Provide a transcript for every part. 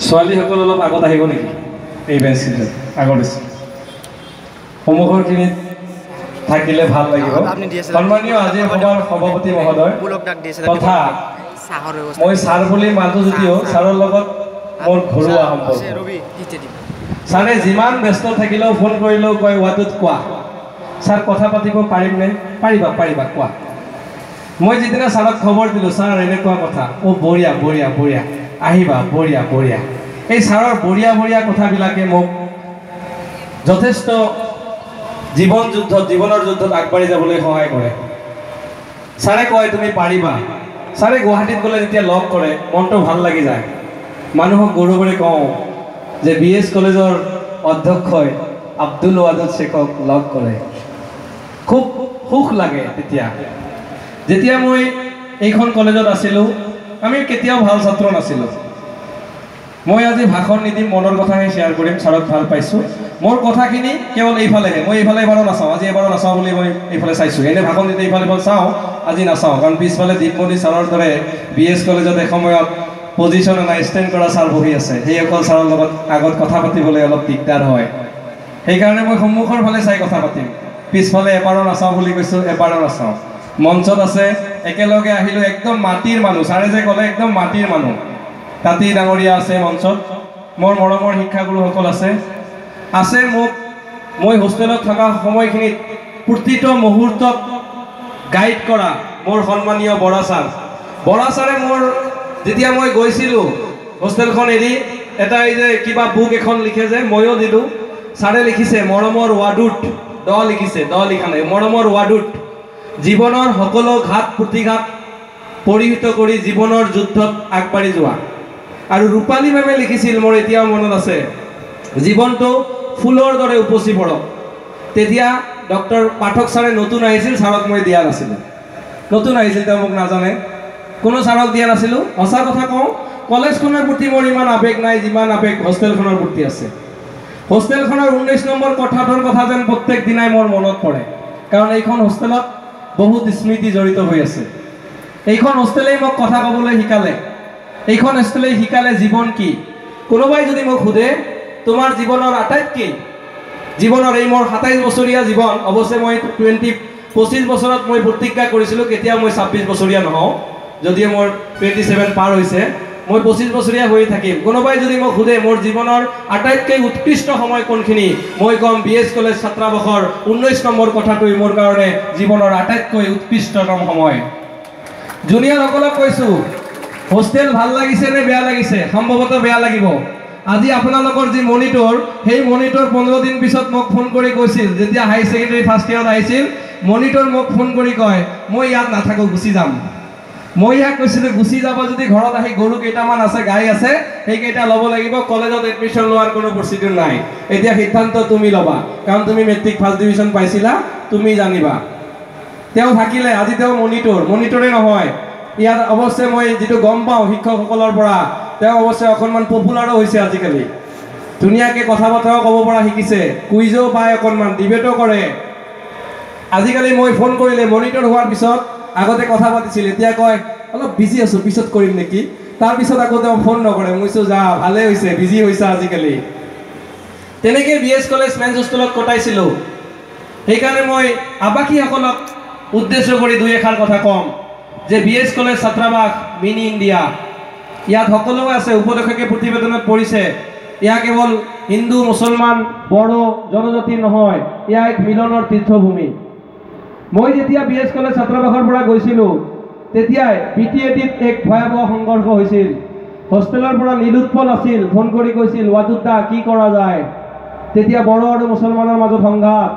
ছোৱালীসকল অলপ আগত আহিব নেকি এই বেঞ্চখিনিত আগত আছে সন্মুখৰখিনিত থাকিলে ভাল লাগিব সন্মানীয় আজিৰ সভাৰ সভাপতি মহোদয় তথা মই ছাৰ বুলি মাতো যদিও ছাৰৰ লগত মোৰ ঘৰুৱা সম্পৰ্ক ছাৰে যিমান ব্যস্ত থাকিলেও ফোন কৰিলেও কয় ৱাটোত কোৱা ছাৰ কথা পাতিব পাৰিমনে পাৰিবা পাৰিবা কোৱা মই যিদিনা ছাৰক খবৰ দিলোঁ ছাৰ এনেকুৱা কথা বঢ়িয়া বঢ়িয়া বঢ়িয়া আহিবা বঢ়িয়া বঢ়িয়া এই ছাৰৰ বঢ়িয়া বঢ়িয়া কথাবিলাকে মোক যথেষ্ট জীৱনৰ যুদ্ধত আগবাঢ়ি যাবলৈ সহায় কৰে ছাৰে কয় তুমি পাৰিবা ছাৰে গুৱাহাটীত গ'লে যেতিয়া লগ কৰে মনটো ভাল লাগি যায় মানুহক গৌৰৱেৰে কওঁ যে BS কলেজৰ অধ্যক্ষই আব্দুল ৱাদুদ শ্বেখক লগ কৰে খুব সুখ লাগে যেতিয়া মই এইখন কলেজত আছিলোঁ আমি কেতিয়াও ভাল ছাত্ৰ নাছিলোঁ মই আজি ভাষণ নিদিম মনৰ কথাহে শ্বেয়াৰ কৰিম ছাৰক ভাল পাইছোঁ মোৰ কথাখিনি কেৱল এইফালেহে মই এইফালে এবাৰো নাচাওঁ আজি এবাৰো নাচাওঁ বুলি মই এইফালে চাইছোঁ এনে ভাষণ দিতে এইফালে চাওঁ আজি নাচাওঁ কাৰণ পিছফালে দীপমণি ছাৰৰ দৰে BS কলেজত এসময়ত পজিশ্যন নাই ষ্টেণ্ড কৰা ছাৰ বহি আছে সেইসকল ছাৰৰ লগত আগত কথা পাতিবলৈ অলপ দিগদাৰ হয় সেইকাৰণে মই সন্মুখৰ ফালে চাই কথা পাতিম পিছফালে এবাৰো নাচাওঁ বুলি কৈছোঁ এবাৰো নাচাওঁ মঞ্চত আছে একেলগে আহিলোঁ একদম মাটিৰ মানুহ ছাৰে যে ক'লে একদম মাটিৰ মানুহ তাঁতী ডাঙৰীয়া আছে মঞ্চত মোৰ মৰমৰ শিক্ষাগুৰুসকল আছে মোক মই হোষ্টেলত থকা সময়খিনিত প্ৰতিটো মুহূৰ্তত গাইড কৰা মোৰ সন্মানীয় বৰা ছাৰে মোৰ যেতিয়া মই গৈছিলোঁ হোষ্টেলখন এৰি এটা এই যে কিবা বুক এখন লিখে যে ময়ো দিলোঁ ছাৰে লিখিছে মৰমৰ ৱাদুত দ লিখিছে দ লিখা নাই মৰমৰ ৱাদুত জীৱনৰ সকলো ঘাত প্ৰতিঘাত পৰিহিত কৰি জীৱনৰ যুদ্ধত আগবাঢ়ি যোৱা আৰু ৰূপালী মেমে লিখিছিল মোৰ এতিয়াও মনত আছে জীৱনটো ফুলৰ দৰে উপচি পৰক তেতিয়া ডক্টৰ পাঠক ছাৰে নতুন আহিছিল ছাৰক মই দিয়া নাছিলোঁ নতুন আহিছিল তেওঁ মোক নাজানে কোনো ছাৰক দিয়া নাছিলোঁ সঁচা কথা কওঁ কলেজখনৰ প্ৰতি মোৰ ইমান আৱেগ নাই যিমান আৱেগ হোষ্টেলখনৰ প্ৰতি আছে হোষ্টেলখনৰ 19 নম্বৰ কোঠাটোৰ কথা যেন প্ৰত্যেক দিনাই মোৰ মনত পৰে কাৰণ এইখন হোষ্টেলত বহুত স্মৃতি জড়িত হৈ আছে এইখন হোষ্টেলেই মোক কথা ক'বলৈ শিকালে এইখন হোষ্টেলেই শিকালে জীৱন কি কোনোবাই যদি মোক সোধে তোমাৰ জীৱনৰ আটাইতকৈ জীৱনৰ এই মোৰ 27 বছৰীয়া জীৱন অৱশ্যে মই 25 বছৰত মই প্ৰতিজ্ঞা কৰিছিলোঁ কেতিয়াও মই 26 বছৰীয়া নহওঁ যদিও মোৰ 27 পাৰ হৈছে মই 25 বছৰীয়া হৈ থাকিম কোনোবাই যদি মোক সোধে মোৰ জীৱনৰ আটাইতকৈ উৎকৃষ্ট সময় কোনখিনি মই ক'ম BS কলেজ ছাত্ৰাবাসৰ 19 নম্বৰ কোঠাটোই মোৰ কাৰণে জীৱনৰ আটাইতকৈ উৎকৃষ্টতম সময় জুনিয়ৰসকলক কৈছোঁ হোষ্টেল ভাল লাগিছে নে বেয়া লাগিছে সম্ভৱতঃ বেয়া লাগিব আজি আপোনালোকৰ যি মনিটৰ সেই মনিটৰ 15 দিন পিছত মোক ফোন কৰি কৈছিল যেতিয়া হাই ছেকেণ্ডাৰী ফাৰ্ষ্ট ইয়াৰত আহিছিল মনিটৰ মোক ফোন কৰি কয় মই ইয়াত নাথাকোঁ গুচি যাম মই ইয়াক কৈছিলোঁ গুচি যাব যদি ঘৰত আহি গৰু কেইটামান আছে গাই আছে সেইকেইটা ল'ব লাগিব কলেজত এডমিশ্যন লোৱাৰ কোনো প্ৰচিডিউৰ নাই এতিয়া সিদ্ধান্ত তুমি ল'বা কাৰণ তুমি মেট্ৰিক ফাৰ্ষ্ট ডিভিজন পাইছিলা তুমি জানিবা তেওঁ থাকিলে আজি তেওঁ মনিটৰে নহয় ইয়াত অৱশ্যে মই যিটো গম পাওঁ শিক্ষকসকলৰ পৰা তেওঁ অৱশ্যে অকণমান পপুলাৰো হৈছে আজিকালি ধুনীয়াকৈ কথা বতৰাও ক'ব পৰা শিকিছে কুইজো পায় অকণমান ডিবেটো কৰে আজিকালি মই ফোন কৰিলে মনিটৰ হোৱাৰ পিছত আগতে কথা পাতিছিল এতিয়া কয় অলপ বিজি আছোঁ পিছত কৰিম নেকি তাৰপিছত আকৌ তেওঁ ফোন নকৰে মই কৈছোঁ যা ভালেই হৈছে বিজি হৈছে আজিকালি তেনেকৈ BS কলেজ মেন্স হোষ্টেলত কটাইছিলোঁ সেইকাৰণে মই আৱাসীসকলক উদ্দেশ্য কৰি দুই এষাৰ কথা ক'ম যে BS কলেজ ছাত্ৰাবাস মিনি ইণ্ডিয়া ইয়াত সকলোৱে আছে উপদেশকে প্ৰতিবেদনত পৰিছে ইয়া কেৱল হিন্দু মুছলমান বড়ো জনজাতি নহয় ইয়া এক মিলনৰ তীৰ্থভূমি মই যেতিয়া BS কলেজ ছাত্ৰাবাসৰ পৰা গৈছিলোঁ তেতিয়াই PTATত এক ভয়াৱহ সংঘৰ্ষ হৈছিল হোষ্টেলৰ পৰা নীলোৎপল আছিল ফোন কৰি কৈছিল ৱাদুদা কি কৰা যায় তেতিয়া বড়ো আৰু মুছলমানৰ মাজত সংঘাত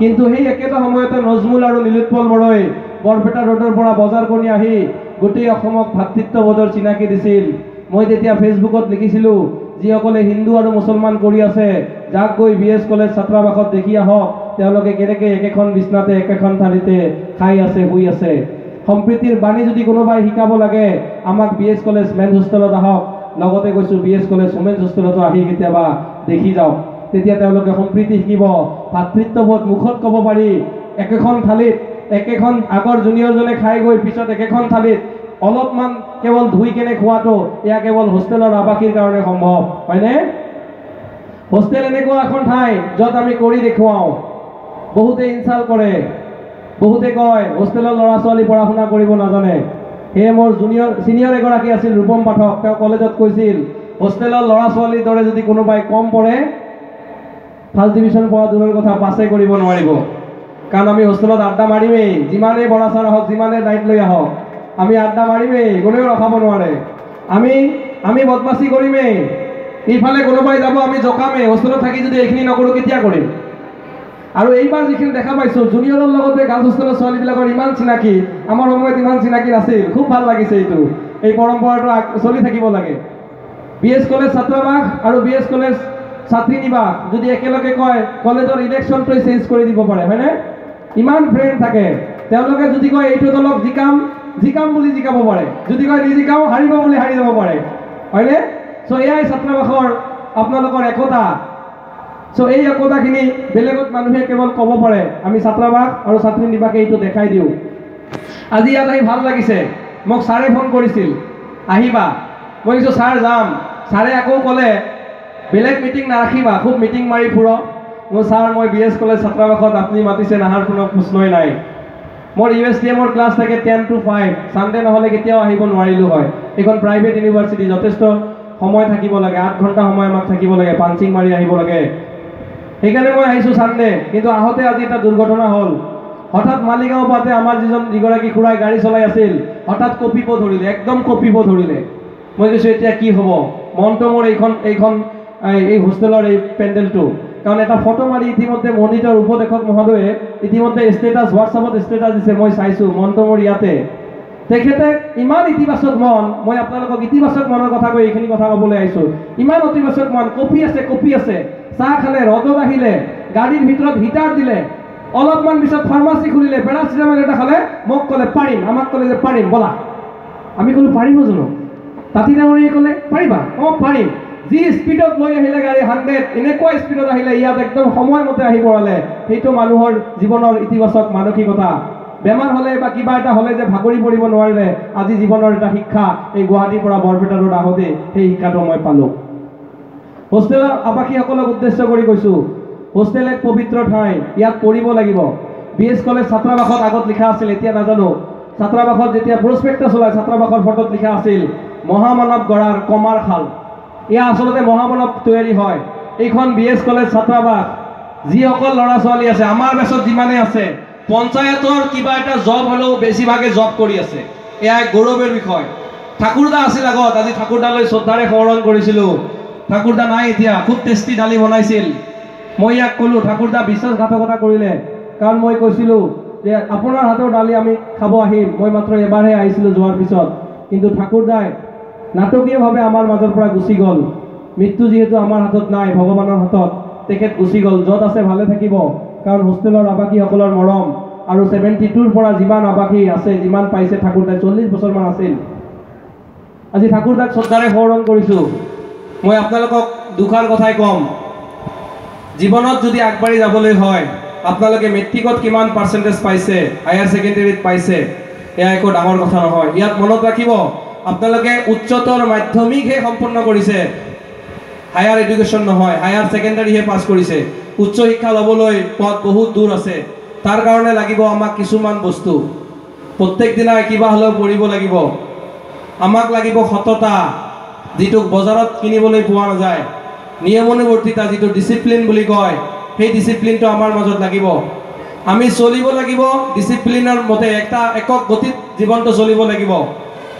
কিন্তু সেই একেটা সময়তে নজমুল আৰু নীলোৎপল বড়োই বৰপেটা ৰোডৰ পৰা বজাৰ কৰি আহি গোটেই অসমক ভাতৃত্ববোধৰ চিনাকি দিছিল মই তেতিয়া ফেচবুকত লিখিছিলোঁ যিসকলে হিন্দু আৰু মুছলমান কৰি আছে যাক গৈ BS কলেজ ছাত্ৰাবাসত দেখি আহক তেওঁলোকে কেনেকৈ একেখন বিছনাতে একেখন থালিতে খাই আছে শুই আছে সম্প্ৰীতিৰ বাণী যদি কোনোবাই শিকাব লাগে আমাক BS কলেজ মেন্স হোষ্টেলত আহক লগতে কৈছোঁ BS কলেজ ওমেন্স হোষ্টেলতো আহি কেতিয়াবা দেখি যাওক তেতিয়া তেওঁলোকে সম্প্ৰীতি শিকিব ভাতৃত্ববোধ মুখত ক'ব পাৰি একেখন থালিত একেখন আগৰ জুনিয়ৰজনে খাই গৈ পিছত একেখন থালিত অলপমান কেৱল ধুই কেনে খোৱাটো এয়া কেৱল হোষ্টেলৰ আৱাসীৰ কাৰণে সম্ভৱ হয়নে হোষ্টেল এনেকুৱা এখন ঠাই য'ত আমি কৰি দেখুৱাওঁ বহুতে ইনচাল্ট কৰে বহুতে কয় হোষ্টেলৰ ল'ৰা ছোৱালী পঢ়া শুনা কৰিব নাজানে সেয়ে মোৰ ছিনিয়ৰ এগৰাকী আছিল ৰূপম পাঠক তেওঁ কলেজত কৈছিল হোষ্টেলৰ ল'ৰা ছোৱালীৰ দৰে যদি কোনোবাই কম পঢ়ে ফাৰ্ষ্ট ডিভিজন পোৱা দূৰৰ কথা পাছে কৰিব নোৱাৰিব কাৰণ আমি হোষ্টেলত আড্ডা মাৰিমেই যিমানেই বৰা চাৰ আহক যিমানেই লাইট লৈ আহক আমি আড্ডা মাৰিমেই কোনেও ৰখাব নোৱাৰে আমি বদমাচি কৰিমেই এইফালে কোনোবাই যাব আমি জকামেই হোষ্টেলত থাকি যদি এইখিনি নকৰোঁ কেতিয়া কৰিম আৰু এইবাৰ যিখিনি দেখা পাইছোঁ জুনিয়ৰৰ লগতে গাৰ্লছ হোষ্টেলৰ ছোৱালীবিলাকৰ ইমান চিনাকি আমাৰ সময়ত ইমান চিনাকি নাছিল খুব ভাল লাগিছে এইটো এই পৰম্পৰাটো চলি থাকিব লাগে BS কলেজ ছাত্ৰাবাস আৰু BS কলেজ ছাত্ৰী নিবাস যদি একেলগে কয় কলেজৰ ইলেকশ্যনটোৱে চেঞ্জ কৰি দিব পাৰে হয়নে ইমান ফ্ৰেণ্ড থাকে তেওঁলোকে যদি কয় এইটো দলক জিকাম বুলি জিকাব পাৰে যদি কয় নিজিকাও হাৰিব বুলি হাৰি যাব পাৰে হয়নে চ' এয়াই ছাত্ৰাবাসৰ আপোনালোকৰ একতা চ' এই একতাখিনি বেলেগত মানুহে কেৱল ক'ব পাৰে আমি ছাত্ৰাবাস আৰু ছাত্ৰী নিবাসে এইটো দেখাই দিওঁ আজি ইয়াত আহি ভাল লাগিছে মোক ছাৰে ফোন কৰিছিল আহিবা মই কৈছোঁ ছাৰ যাম ছাৰে আকৌ ক'লে বেলেগ মিটিং নাৰাখিবা খুব মিটিং মাৰি ফুৰ মোৰ ছাৰ মই BS কলেজ ছাত্ৰাবাসত আপুনি মাতিছে নাহাৰ কোনো প্ৰশ্নই নাই মোৰ USTMৰ ক্লাছ থাকে 10 to 5 ছানডে নহ'লে কেতিয়াও আহিব নোৱাৰিলোঁ হয় এইখন প্ৰাইভেট ইউনিভাৰ্চিটি যথেষ্ট সময় থাকিব লাগে 8 ঘণ্টা সময় আমাক থাকিব লাগে পাঞ্চিং মাৰি আহিব লাগে সেইকাৰণে মই আহিছোঁ ছানডে কিন্তু আহোঁতে আজি এটা দুৰ্ঘটনা হ'ল হঠাৎ মালিগাঁও পাতে আমাৰ যিগৰাকী খুৰাই গাড়ী চলাই আছিল হঠাৎ কঁপিব ধৰিলে একদম কঁপিব ধৰিলে মই কৈছোঁ এতিয়া কি হ'ব মনটো মোৰ এই হোষ্টেলৰ এই পেণ্ডেলটো কাৰণ এটা ফটো মাৰি ইতিমধ্যে মনিটৰ উপদেশক মহোদয়ে ইতিমধ্যে ষ্টেটাছ হোৱাটছআপত ষ্টেটাছ দিছে মই চাইছোঁ মনটো মোৰ ইয়াতে তেখেতে ইমান ইতিবাচক মন মই আপোনালোকক ইতিবাচক মনৰ কথা কৈ এইখিনি কথা ক'বলৈ আহিছোঁ ইমান ইতিবাচক মন কঁপি আছে চাহ খালে ৰ'দত আহিলে গাড়ীৰ ভিতৰত হিটাৰ দিলে অলপমান পিছত ফাৰ্মাচী খুলিলে পেৰাচিটামল এটা খালে মোক ক'লে পাৰিম আমাক ক'লে যে পাৰিম ব'লা আমি ক'লোঁ পাৰিব জানো তাঁতি ডাঙৰীয়ে ক'লে পাৰিবা অঁ পাৰিম যি স্পীডত লৈ আহিলে গাড়ী 100 এনেকুৱা স্পীডত আহিলে ইয়াত একদম সময়মতে আহি পৰালে সেইটো মানুহৰ জীৱনৰ ইতিবাচক মানসিকতা বেমাৰ হ'লে বা কিবা এটা হ'লে যে ভাগৰি পৰিব নোৱাৰিলে আজি জীৱনৰ এটা শিক্ষা এই গুৱাহাটীৰ পৰা বৰপেটা ৰোড আহোঁতে সেই শিক্ষাটো মই পালোঁ হোষ্টেলৰ আৱাসীসকলক উদ্দেশ্য কৰি কৈছোঁ হোষ্টেল এক পবিত্ৰ ঠাই ইয়াত পঢ়িব লাগিব BS কলেজ ছাত্ৰাবাসত আগত লিখা আছিল এতিয়া নাজানো ছাত্ৰাবাসত যেতিয়া প্ৰস্পেক্টাছ ওলাই ছাত্ৰাবাসৰ ফটোত লিখা আছিল মহামানৱ গড়াৰ কমাৰ খাল এয়া আচলতে মহামানৱ তৈয়াৰী হয় এইখন BS কলেজ ছাত্ৰাবাস যিসকল ল'ৰা ছোৱালী আছে আমাৰ বেছত যিমানে আছে পঞ্চায়তৰ কিবা এটা জব হ'লেও বেছিভাগে জব কৰি আছে এয়া এক গৌৰৱৰ বিষয় ঠাকুৰদা আছিল আগত আজি ঠাকুৰদালৈ শ্ৰদ্ধাৰে সোঁৱৰণ কৰিছিলোঁ ঠাকুৰদা নাই এতিয়া খুব টেষ্টি দালি বনাইছিল মই ইয়াক ক'লোঁ ঠাকুৰদা বিশ্বাসঘাতকতা কৰিলে কাৰণ মই কৈছিলোঁ যে আপোনাৰ হাতৰ দালি আমি খাব আহিম মই মাত্ৰ এবাৰহে আহিছিলোঁ যোৱাৰ পিছত কিন্তু ঠাকুৰদাই নাটকীয়ভাৱে আমাৰ মাজৰ পৰা গুচি গ'ল মৃত্যু যিহেতু আমাৰ হাতত নাই ভগৱানৰ হাতত তেখেত গুচি গ'ল য'ত আছে ভালে থাকিব কাৰণ হোষ্টেলৰ আৱাসীসকলৰ মৰম আৰু 72ৰ পৰা যিমান আৱাসী আছে যিমান পাইছে ঠাকুৰদাই 40 বছৰমান আছিল আজি ঠাকুৰদাক শ্ৰদ্ধাৰে সোঁৱৰণ কৰিছোঁ মই আপোনালোকক দুখাৰ কথাই ক'ম জীৱনত যদি আগবাঢ়ি যাবলৈ হয় আপোনালোকে মেট্ৰিকত কিমান পাৰ্চেণ্টেজ পাইছে হায়াৰ ছেকেণ্ডেৰীত পাইছে এয়া একো ডাঙৰ কথা নহয় ইয়াত মনত ৰাখিব আপোনালোকে উচ্চতৰ মাধ্যমিকহে সম্পূৰ্ণ কৰিছে হায়াৰ এডুকেশ্যন নহয় হায়াৰ ছেকেণ্ডাৰীহে পাছ কৰিছে উচ্চ শিক্ষা ল'বলৈ পথ বহুত দূৰ আছে তাৰ কাৰণে লাগিব আমাক কিছুমান বস্তু প্ৰত্যেক দিনাই কিবা হ'লেও পঢ়িব লাগিব আমাক লাগিব সততা যিটো বজাৰত কিনিবলৈ পোৱা নাযায় নিয়মানুৱৰ্তিতা যিটো ডিচিপ্লিন বুলি কয় সেই ডিচিপ্লিনটো আমাৰ মাজত লাগিব আমি চলিব লাগিব ডিচিপ্লিনৰ মতে একক গতিত জীৱনটো চলিব লাগিব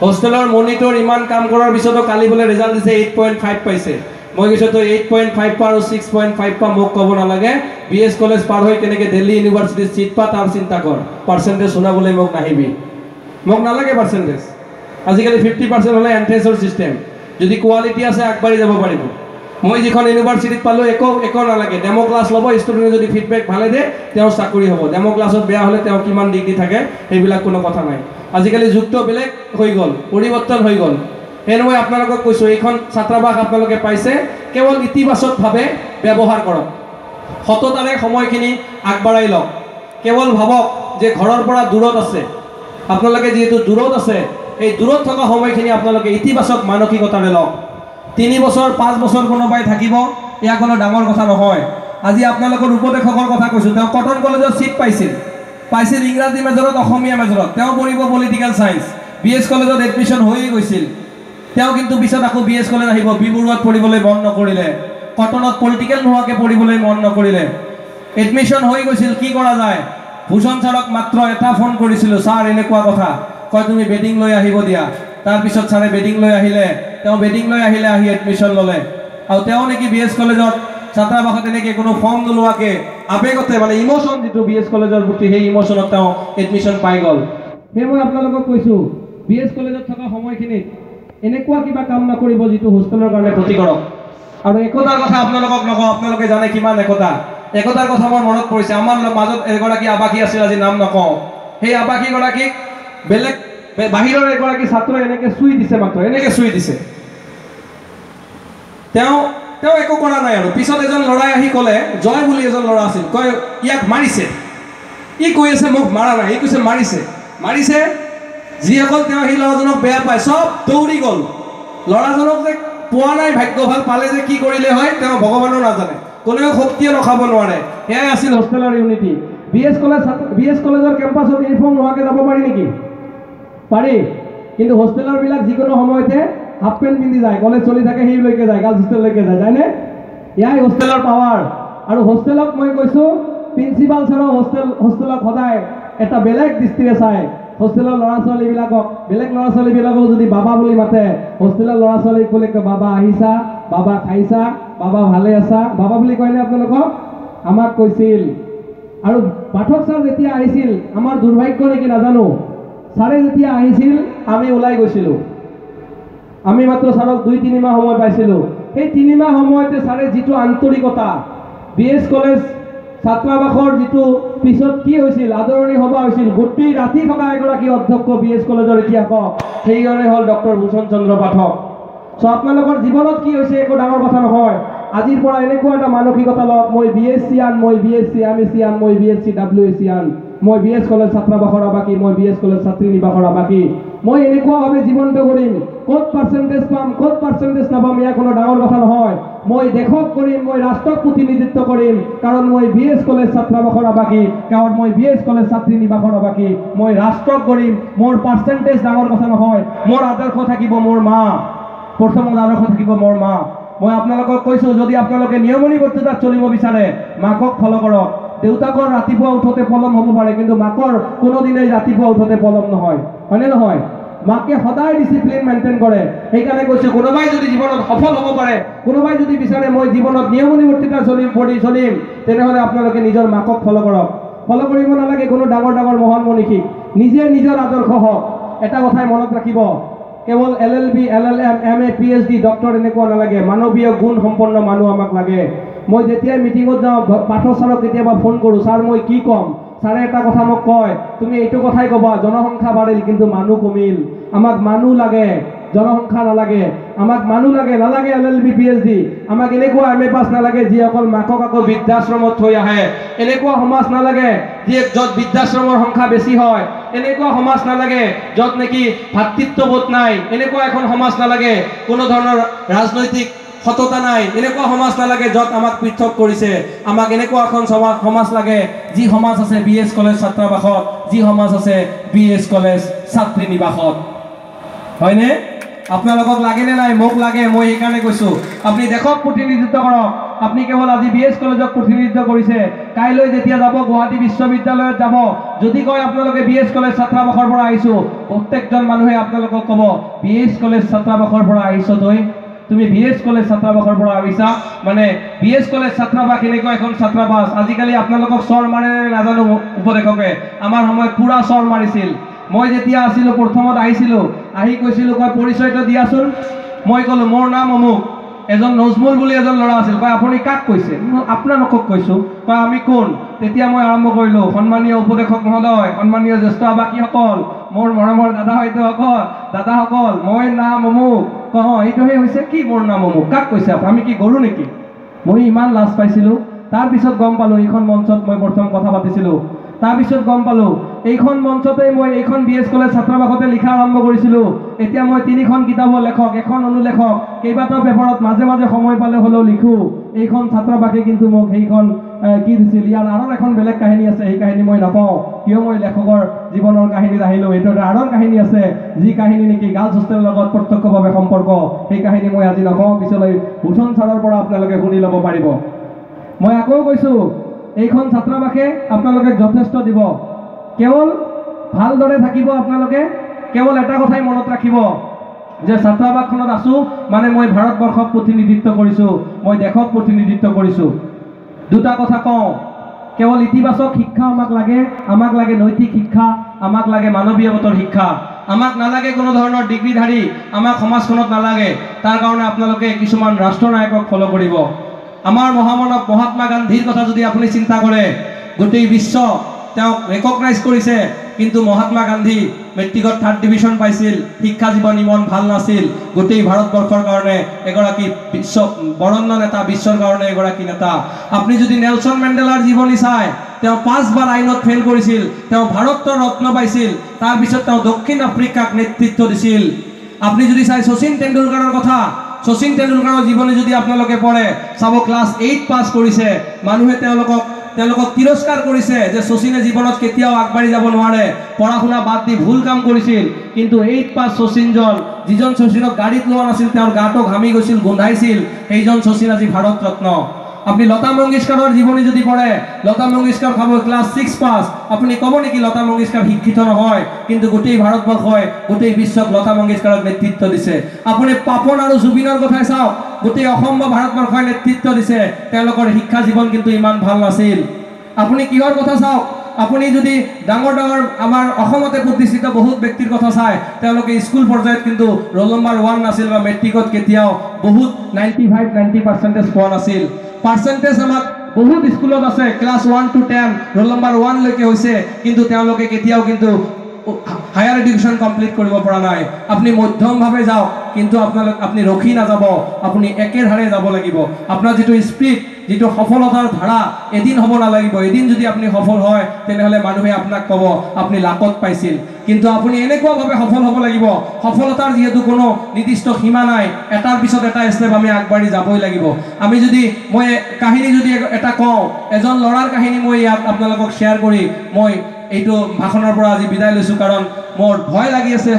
হোষ্টেলৰ মনিটৰ ইমান কাম কৰাৰ পিছতো কালি বোলে ৰিজাল্ট দিছে 8.5 পাইছে মই কৈছোঁ তই 8.5 পা আৰু 6.5 পা মোক ক'ব নালাগে BS কলেজ পাৰ হৈ কেনেকৈ দিল্লী ইউনিভাৰ্চিটিত চিট পা তাৰ চিন্তা কৰ পাৰ্চেণ্টেজ শুনাবলৈ মোক নাহিবি মোক নালাগে পাৰ্চেণ্টেজ আজিকালি 50% হ'লে এণ্ট্ৰেঞ্চৰ ছিষ্টেম যদি কোৱালিটি আছে আগবাঢ়ি যাব পাৰিব মই যিখন ইউনিভাৰ্চিটিত পালোঁ একো নালাগে ডেমো ক্লাছ ল'ব ষ্টুডেণ্টে যদি ফিডবেক ভালে দিয়ে তেওঁৰ চাকৰি হ'ব ডেমো ক্লাছত বেয়া হ'লে তেওঁ কিমান ডিগ্ৰী থাকে সেইবিলাক কোনো কথা নাই আজিকালি যুগটো বেলেগ হৈ গ'ল পৰিৱৰ্তন হৈ গ'ল সেয়ে মই আপোনালোকক কৈছোঁ এইখন ছাত্ৰাবাস আপোনালোকে পাইছে কেৱল ইতিবাচকভাৱে ব্যৱহাৰ কৰক সততাৰে সময়খিনি আগবঢ়াই লওক কেৱল ভাবক যে ঘৰৰ পৰা দূৰত আছে আপোনালোকে যিহেতু দূৰত আছে এই দূৰত থকা সময়খিনি আপোনালোকে ইতিবাচক মানসিকতাৰে লওক 3 বছৰ 5 বছৰ কোনোবাই থাকিব এয়া কোনো ডাঙৰ কথা নহয় আজি আপোনালোকৰ উপদেশকৰ কথা কৈছোঁ তেওঁ কটন কলেজত সিট পাইছিল ইংৰাজী মেজৰত অসমীয়া মেজৰত তেওঁ পঢ়িব পলিটিকেল সায়েন্স বিএছ কলেজত এডমিশ্যন হৈয়ে গৈছিল তেওঁ কিন্তু পিছত আকৌ বিএছ কলেজ আহিব বিবৰুৱাত পঢ়িবলৈ মন নকৰিলে কটনত পলিটিকেল নোহোৱাকৈ পঢ়িবলৈ মন নকৰিলে এডমিশ্যন হৈ গৈছিল কি কৰা যায় ভূষণ ছাৰক মাত্ৰ এটা ফোন কৰিছিলোঁ ছাৰ এনেকুৱা কথা কয় তুমি বেডিং লৈ আহিব দিয়া তাৰপিছত ছাৰে বেডিং লৈ আহিলে তেওঁ বেডিং লৈ আহিলে আহি এডমিশ্যন ল'লে আৰু তেওঁ নেকি বিএছ কলেজত ছাত্ৰাবাসত এনেকৈ কোনো ফৰ্ম নোলোৱাকৈ আৱেগতে মানে ইমোশ্যন যিটো বিএছ কলেজৰ প্ৰতি সেই ইমোশ্যনত তেওঁ এডমিশ্যন পাই গ'ল সেই মই আপোনালোকক কৈছোঁ বিএছ কলেজত থকা সময়খিনিত এনেকুৱা কিবা কাম নকৰিব যিটো হোষ্টেলৰ কাৰণে ক্ষতিকাৰক আৰু একতাৰ কথা আপোনালোকক নকওঁ আপোনালোকে জানে কিমান একতাৰ কথা মোৰ মনত পৰিছে আমাৰ মাজত এগৰাকী আৱাসী আছিল আজি নাম নকওঁ সেই আৱাসীগৰাকীক বেলেগ বাহিৰৰ এগৰাকী ছাত্ৰই এনেকৈ চুই দিছে মাত্ৰ এনেকৈ চুই দিছে তেওঁ একো কৰা নাই আৰু পিছত এজন ল'ৰাই আহি ক'লে জয় বুলি এজন ল'ৰা আছিল কয় ইয়াক মাৰিছে ই কৈ আছে মোক মাৰা নাই ই কৈছে মাৰিছে যিসকল তেওঁ সেই ল'ৰাজনক বেয়া পায় চব দৌৰি গ'ল ল'ৰাজনক যে পোৱা নাই ভাগ্য ভাল পালে যে কি কৰিলে হয় তেওঁ ভগৱানেও নাজানে কোনেও শক্তিয়ে ৰখাব নোৱাৰে সেয়াই আছিল হোষ্টেলৰ ইউনিটি বিএছ কলেজৰ কেম্পাছত ইউনিফৰ্ম নোহোৱাকৈ যাব পাৰি নেকি পাৰি কিন্তু হোষ্টেলৰবিলাক যিকোনো সময়তে হাফ পেণ্ট পিন্ধি যায় কলেজ চলি থাকে সেইলৈকে যায় গাৰ্লছ হোষ্টেললৈকে যায় যায়নে এয়াই হোষ্টেলৰ পাৱাৰ আৰু হোষ্টেলক মই কৈছোঁ প্ৰিন্সিপাল ছাৰৰ হোষ্টেলক সদায় এটা বেলেগ দৃষ্টিৰে চায় হোষ্টেলৰ ল'ৰা ছোৱালীবিলাকক বেলেগ ল'ৰা ছোৱালীবিলাকক যদি বাবা বুলি মাতে হোষ্টেলৰ ল'ৰা ছোৱালীক বোলে বাবা আহিছা বাবা খাইছা বাবা ভালে আছা বাবা বুলি কয়নে আপোনালোকক আমাক কৈছিল আৰু পাঠক ছাৰ যেতিয়া আহিছিল আমাৰ দুৰ্ভাগ্য নেকি নাজানো ছাৰে যেতিয়া আহিছিল আমি ওলাই গৈছিলোঁ আমি মাত্ৰ ছাৰক 2-3 মাহ সময় পাইছিলোঁ সেই 3 মাহ সময়তে ছাৰে যিটো আন্তৰিকতা বিএছ কলেজ ছাত্ৰাবাসৰ যিটো পিছত কি হৈছিল আদৰণি সভা হৈছিল গোটেই ৰাতি থকা এগৰাকী অধ্যক্ষ বিএছ কলেজৰ ইতিহাসক সেইজনে হ'ল ডক্টৰ ভূষণ চন্দ্ৰ পাঠক চ' আপোনালোকৰ জীৱনত কি হৈছে একো ডাঙৰ কথা নহয় আজিৰ পৰা এনেকুৱা এটা মানসিকতা লওক মই বিএছচি আন মই বিএছচি এমএছচি আন মই বিএছচি ডাব্লিউএছচি আন মই বিএছ কলেজ ছাত্ৰাবাসৰ আৱাসী মই বিএছ কলেজ ছাত্ৰী নিবাসৰ আৱাসী মই এনেকুৱাভাৱে জীৱনটো কৰিম ক'ত পাৰ্চেণ্টেজ পাম ক'ত পাৰ্চেণ্টেজ নাপাম এয়া কোনো ডাঙৰ কথা নহয় মই দেশক কৰিম মই ৰাষ্ট্ৰক প্ৰতিনিধিত্ব কৰিম কাৰণ মই বিএছ কলেজ ছাত্ৰাবাসৰ আৱাসী কাৰণ মই বিএছ কলেজ ছাত্ৰী নিবাসৰ আৱাসী মই ৰাষ্ট্ৰক কৰিম মোৰ পাৰ্চেণ্টেজ ডাঙৰ কথা নহয় মোৰ আদৰ্শ থাকিব মোৰ মা প্ৰথমত আদৰ্শ থাকিব মোৰ মা মই আপোনালোকক কৈছোঁ যদি আপোনালোকে নিয়মনিবদ্ধতাত চলিব বিচাৰে মাকক ফ'ল' কৰক দেউতাকৰ ৰাতিপুৱা উঠোতে পলম হ'ব পাৰে কিন্তু মাকৰ কোনোদিনেই ৰাতিপুৱা উঠোতে পলম নহয় হয়নে নহয় মাকে সদায় ডিচিপ্লিন মেইনটেইন কৰে সেইকাৰণে কৈছোঁ কোনোবাই যদি জীৱনত সফল হ'ব পাৰে কোনোবাই যদি বিচাৰে মই জীৱনত নিয়মনিবদ্ধতা চলিম তেনেহ'লে আপোনালোকে নিজৰ মাকক ফ'ল' কৰক ফ'ল' কৰিব নালাগে কোনো ডাঙৰ মহান মনীষীক নিজে নিজৰ আদৰ্শ হওক এটা কথাই মনত ৰাখিব কেৱল LLB LLM MA PhD doctor এনেকুৱা নালাগে মানৱীয় গুণ সম্পন্ন মানুহ আমাক লাগে মই যেতিয়াই মিটিঙত যাওঁ পাঠক ছাৰক কেতিয়াবা ফোন কৰোঁ ছাৰ মই কি ক'ম ছাৰে এটা কথা মোক কয় তুমি এইটো কথাই ক'বা জনসংখ্যা বাঢ়িল কিন্তু মানুহ কমিল আমাক মানুহ লাগে জনসংখ্যা নালাগে আমাক মানুহ নালাগে LLB PhD আমাক এনেকুৱা MA পাছ নালাগে যি অকল মাকক আকৌ বৃদ্ধাশ্ৰমত থৈ আহে এনেকুৱা সমাজ নালাগে যি য'ত বৃদ্ধাশ্ৰমৰ সংখ্যা বেছি হয় এনেকুৱা সমাজ নালাগে য'ত নেকি ভাতৃত্ববোধ নাই এনেকুৱা এখন সমাজ নালাগে কোনো ধৰণৰ ৰাজনৈতিক সততা নাই এনেকুৱা সমাজ নালাগে য'ত আমাক পৃথক কৰিছে আমাক এনেকুৱা এখন সমাজ লাগে যি সমাজ আছে বিএছ কলেজ ছাত্ৰাবাসত যি সমাজ আছে বিএছ কলেজ ছাত্ৰী নিবাসত হয়নে আপোনালোকক লাগেনে নাই মোক লাগে মই সেইকাৰণে কৈছোঁ আপুনি দেশক প্ৰতিনিধিত্ব কৰক আপুনি কেৱল আজি বিএছ কলেজক প্ৰতিনিধিত্ব কৰিছে কাইলৈ যেতিয়া যাব গুৱাহাটী বিশ্ববিদ্যালয়ত যাব যদি কয় আপোনালোকে বিএছ কলেজ ছাত্ৰাবাসৰ পৰা আহিছোঁ প্ৰত্যেকজন মানুহে আপোনালোকক ক'ব বিএছ কলেজ ছাত্ৰাবাসৰ পৰা আহিছ তুমি বিএছ কলেজ ছাত্ৰাবাসৰ পৰা আহিছা মানে বিএছ কলেজ ছাত্ৰাবাস এনেকুৱা এখন ছাত্ৰাবাস আজিকালি আপোনালোকক চৰ মাৰে নাজানো উপদেশকে আমাৰ সময়ত পুৰা চৰ মাৰিছিল মই যেতিয়া আছিলোঁ প্ৰথমত আহিছিলোঁ আহি কৈছিলোঁ কয় পৰিচয়টো দিয়াচোন মই ক'লোঁ মোৰ নাম অমুক এজন নজমুল বুলি এজন ল'ৰা আছিল কয় আপুনি কাক কৈছে আপোনালোকক কৈছোঁ কয় আমি কোন তেতিয়া মই আৰম্ভ কৰিলোঁ সন্মানীয় উপদেশক মহোদয় সন্মানীয় জ্যেষ্ঠ আৱাসীসকল মোৰ মৰমৰ দাদাসকল মই নাম অমুক এইটোহে হৈছে কি মোৰ নাম অমুক কাক কৈছে আমি কি গৰু নেকি মই ইমান লাজ পাইছিলোঁ তাৰপিছত গম পালোঁ এইখন মঞ্চত মই প্ৰথম কথা পাতিছিলোঁ তাৰপিছত গম পালোঁ এইখন মঞ্চতে মই এইখন BS কলেজ ছাত্ৰাবাসতে লিখা আৰম্ভ কৰিছিলোঁ। এতিয়া মই 3খন কিতাপৰ লেখক, এখন অনুলেখক, কেইবাটাও পেপাৰত মাজে মাজে সময় পালে হ'লেও লিখোঁ। এইখন ছাত্ৰাবাসে কিন্তু মোক সেইখন কি দিছিল। ইয়াৰ আঁৰৰ এখন বেলেগ কাহিনী আছে, সেই কাহিনী মই নকওঁ, কিয় মই লেখকৰ জীৱনৰ কাহিনীত আহিলোঁ। এইটো এটা আঁৰৰ কাহিনী আছে, যি কাহিনী নেকি গাৰ্লছ হোষ্টেলৰ লগত প্ৰত্যক্ষভাৱে সম্পৰ্ক। সেই কাহিনী মই আজি নকওঁ, পিছলৈ ভূষণ ছাৰৰ পৰা আপোনালোকে শুনি ল'ব পাৰিব। মই আকৌ কৈছোঁ, এইখন ছাত্ৰাবাসে আপোনালোকে যথেষ্ট দিব। কেৱল ভালদৰে থাকিব আপোনালোকে, কেৱল এটা কথাই মনত ৰাখিব যে ছাত্ৰাবাসখনত আছোঁ মানে মই ভাৰতবৰ্ষক প্ৰতিনিধিত্ব কৰিছোঁ, মই দেশক প্ৰতিনিধিত্ব কৰিছোঁ। দুটা কথা কওঁ, কেৱল ইতিবাচক শিক্ষা আমাক লাগে নৈতিক শিক্ষা, আমাক লাগে মানৱীয়তাৰ শিক্ষা। আমাক নালাগে কোনো ধৰণৰ ডিগ্ৰীধাৰী, আমাক সমাজখনত নালাগে। তাৰ কাৰণে আপোনালোকে কিছুমান ৰাষ্ট্ৰনায়কক ফ'ল' কৰিব। আমাৰ মহামানৱ মহাত্মা গান্ধীৰ কথা যদি আপুনি চিন্তা কৰে, গোটেই বিশ্ব তেওঁক ৰেকগনাইজ কৰিছে, কিন্তু মহাত্মা গান্ধী মেট্ৰিকত 3rd ডিভিজন পাইছিল, শিক্ষা জীৱন ইমান ভাল নাছিল। গোটেই ভাৰতবৰ্ষৰ কাৰণে এগৰাকী বিশ্ব বৰণ্য নেতা, বিশ্বৰ কাৰণে এগৰাকী নেতা। আপুনি যদি নেলছন মেণ্ডেলাৰ জীৱনী চায়, তেওঁ 5 বাৰ আইনত ফেইল কৰিছিল, তেওঁ ভাৰত ৰত্ন পাইছিল, তাৰপিছত তেওঁ দক্ষিণ আফ্ৰিকাক নেতৃত্ব দিছিল। আপুনি যদি চাই শচীন তেণ্ডুলকাৰৰ কথা, শচীন তেণ্ডুলকাৰৰ জীৱনী যদি আপোনালোকে পঢ়ে, চাব ক্লাছ 8 পাছ কৰিছে, মানুহে তেওঁলোকক তিৰস্কাৰ কৰিছে যে শচীনে জীৱনত কেতিয়াও আগবাঢ়ি যাব নোৱাৰে, পঢ়া শুনা বাদ দি ভুল কাম কৰিছিল। কিন্তু 8 পাছ শচীনজন, যিজন শচীনক গাড়ীত লোৱা নাছিল, তেওঁৰ গাটো ঘামি গৈছিল, গোন্ধাইছিল, সেইজন শচীন আজি ভাৰত ৰত্ন। আপনি লতা মংগেশকাৰৰ জীৱনী যদি পঢ়ে, লতা মংগেশকাৰ খাব ক্লাছ 6 পাছ, আপুনি ক'ব নেকি লতা মংগেশকাৰ শিক্ষিত নহয়? কিন্তু গোটেই ভাৰতবৰ্ষই, গোটেই বিশ্বক লতা মংগেশকাৰক নেতৃত্ব দিছে। আপুনি পাপন আৰু জুবিনৰ কথাই চাওক, গোটেই অসম বা ভাৰতবৰ্ষই নেতৃত্ব দিছে, তেওঁলোকৰ শিক্ষা জীৱন কিন্তু ইমান ভাল নাছিল। আপুনি কিহৰ কথা চাওক, আপুনি যদি ডাঙৰ আমাৰ অসমতে প্ৰতিষ্ঠিত বহুত ব্যক্তিৰ কথা চায়, তেওঁলোকে স্কুল পৰ্যায়ত কিন্তু ৰোল নম্বৰ 1 নাছিল বা মেট্ৰিকত কেতিয়াও বহুত 95-90% পোৱা নাছিল। পাৰ্চেণ্টেজ আমাক বহুত স্কুলত আছে, ক্লাছ 1 to 10 ৰোল নম্বৰ 1 লৈকে হৈছে, কিন্তু তেওঁলোকে কেতিয়াও কিন্তু হায়াৰ এডুকেশ্যন কমপ্লিট কৰিব পৰা নাই। আপুনি মধ্যমভাৱে যাওক, কিন্তু আপুনি ৰখি নাযাব, আপুনি একেধাৰে যাব লাগিব। আপোনাৰ যিটো স্পীড, যিটো সফলতাৰ ধাৰা এদিন হ'ব নালাগিব। এদিন যদি আপুনি সফল হয়, তেনেহ'লে মানুহে আপোনাক ক'ব আপুনি লাকত পাইছিল। কিন্তু আপুনি এনেকুৱাভাৱে সফল হ'ব লাগিব, সফলতাৰ যিহেতু কোনো নিৰ্দিষ্ট সীমা নাই, এটাৰ পিছত এটা ষ্টেপ আমি আগবাঢ়ি যাবই লাগিব। আমি যদি মই কাহিনী যদি এটা কওঁ, এজন ল'ৰাৰ কাহিনী মই ইয়াত আপোনালোকক শ্বেয়াৰ কৰি মই এইটো ভাষণৰ পৰা আজি বিদায় লৈছোঁ, কাৰণ মোৰ ভয় লাগি আছে।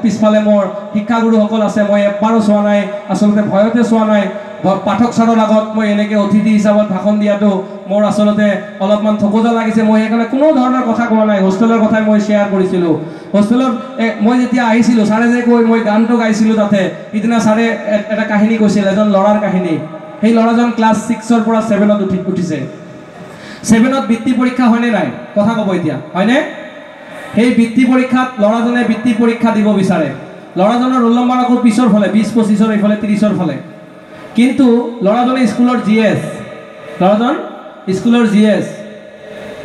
পিছফালে মোৰ শিক্ষাগুৰুসকল আছে, মই এবাৰো চোৱা নাই, আচলতে ভয়তে চোৱা নাই। পাঠক ছাৰৰ আগত মই এনেকৈ অতিথি হিচাপত ভাষণ দিয়াটো মোৰ আচলতে অলপমান থকোজা লাগিছে। মই সেইকাৰণে কোনো ধৰণৰ কথা কোৱা নাই, হোষ্টেলৰ কথাই মই শ্বেয়াৰ কৰিছিলোঁ। হোষ্টেলত মই যেতিয়া আহিছিলোঁ, ছাৰে যে কৈ মই গানটো গাইছিলোঁ তাতে, সিদিনা ছাৰে এটা কাহিনী কৈছিল, এজন ল'ৰাৰ কাহিনী। সেই ল'ৰাজন ক্লাছ 6ৰ পৰা 7ত উঠিছে। 7ত বৃত্তি পৰীক্ষা হয়নে নাই? কথা ক'ব এতিয়া, হয়নে? সেই বৃত্তি পৰীক্ষাত ল'ৰাজনে বৃত্তি পৰীক্ষা দিব বিচাৰে। ল'ৰাজনৰ ৰোল নম্বৰ আকৌ পিছৰ ফালে 20-25ৰ, এইফালে 30ৰ ফালে। কিন্তু ল'ৰাজনে স্কুলৰ GS,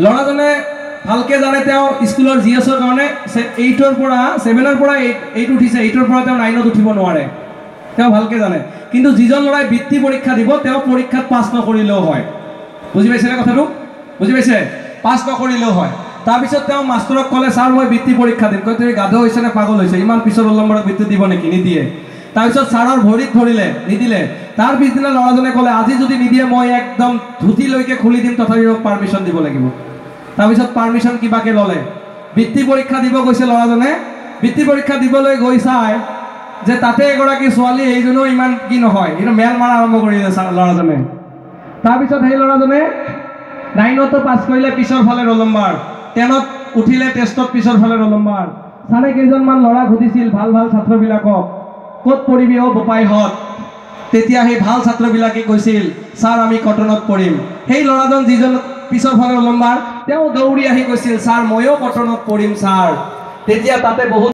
ল'ৰাজনে ভালকৈ জানে তেওঁ স্কুলৰ GSৰ কাৰণে 7ৰ পৰা 8 উঠিছে, 8ৰ পৰা তেওঁ 9ত উঠিব নোৱাৰে, তেওঁ ভালকৈ জানে। কিন্তু যিজন ল'ৰাই বৃত্তি পৰীক্ষা দিব, তেওঁ পৰীক্ষাত পাছ নকৰিলেও হয়। বুজি পাইছেনে কথাটো? বুজি পাইছে? পাছ নকৰিলেও হয়। তাৰপিছত তেওঁ মাষ্টৰক ক'লে, ছাৰ মই বৃত্তি পৰীক্ষা দিম। কয় তুমি গাধ হৈছে নে পাগল হৈছে, ইমান পিছৰ ৰোল নম্বৰত বৃত্তি দিব নেকি? নিদিয়ে। তাৰপিছত ছাৰৰ ভৰিত ধৰিলে, নিদিলে। তাৰ পিছদিনা ল'ৰাজনে ক'লে, আজি যদি নিদিয়ে মই একদম ধুতিলৈকে খুলি দিম, তথাপি মোক পাৰ্মিশ্যন দিব লাগিব। তাৰপিছত পাৰ্মিশ্যন কিবাকে ল'লে, বৃত্তি পৰীক্ষা দিব গৈছে ল'ৰাজনে। বৃত্তি পৰীক্ষা দিবলৈ গৈ চাই যে তাতে এগৰাকী ছোৱালী, এইজনো ইমান কি নহয়, কিন্তু মেল মাৰা আৰম্ভ কৰিলে ল'ৰাজনে। তাৰপিছত সেই ল'ৰাজনে 9তো পাছ কৰিলে, পিছৰ ফালে ৰোল নম্বৰ, 10ত উঠিলে, টেষ্টত পিছৰ ফালে ৰোল নম্বৰ। ছাৰে কেইজনমান ল'ৰাক সুধিছিল, ভাল ছাত্ৰবিলাকক, ক'ত পঢ়িবি অ' বোপাইহঁত? তেতিয়া সেই ভাল ছাত্ৰবিলাকে কৈছিল, ছাৰ আমি কটনত পঢ়িম। সেই ল'ৰাজন যিজন পিছৰ ফালে ৰোল নম্বৰ, তেওঁ দৌৰি আহি কৈছিল, ছাৰ ময়ো কটনত পঢ়িম ছাৰ। তেতিয়া তাতে বহুত